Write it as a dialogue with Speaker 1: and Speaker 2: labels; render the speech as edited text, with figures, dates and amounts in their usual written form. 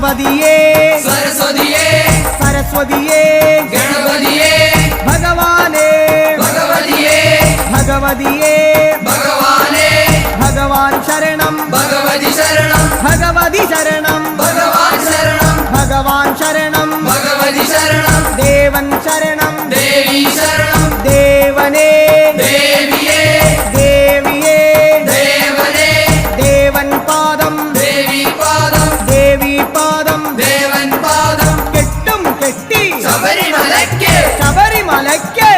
Speaker 1: ഗണപതിയേ
Speaker 2: സരസ്വതിയേ
Speaker 1: സരസ്വതിയേ
Speaker 2: ഗണപതിയേ
Speaker 1: ഭഗവാനേ
Speaker 2: ഭഗവതിയേ
Speaker 1: ഭഗവതിയേ
Speaker 2: ഭഗവാനേ
Speaker 1: ഭഗവാൻ ശരണം
Speaker 2: ഭഗവതി ശരണം
Speaker 1: ഭഗവതി ശരണം
Speaker 2: ഭഗവാൻ ശരണം
Speaker 1: ഭഗവാൻ ശരണം
Speaker 2: ഭഗവതി ശരണം
Speaker 1: ദേവൻ ശരണം
Speaker 2: ദേവി ശരണം
Speaker 1: ദേവനേ
Speaker 2: ദേവിയേ
Speaker 1: ദേവിയേ
Speaker 2: ദേവനേ
Speaker 1: ദേവൻ പാദം
Speaker 2: ദേവി പാദം
Speaker 1: ദേവി പാദം
Speaker 2: ദേവൻ പാദം
Speaker 1: കെട്ടും കെട്ടി
Speaker 2: ശബരിമലയ്ക്ക്
Speaker 1: ശബരിമലയ്ക്ക്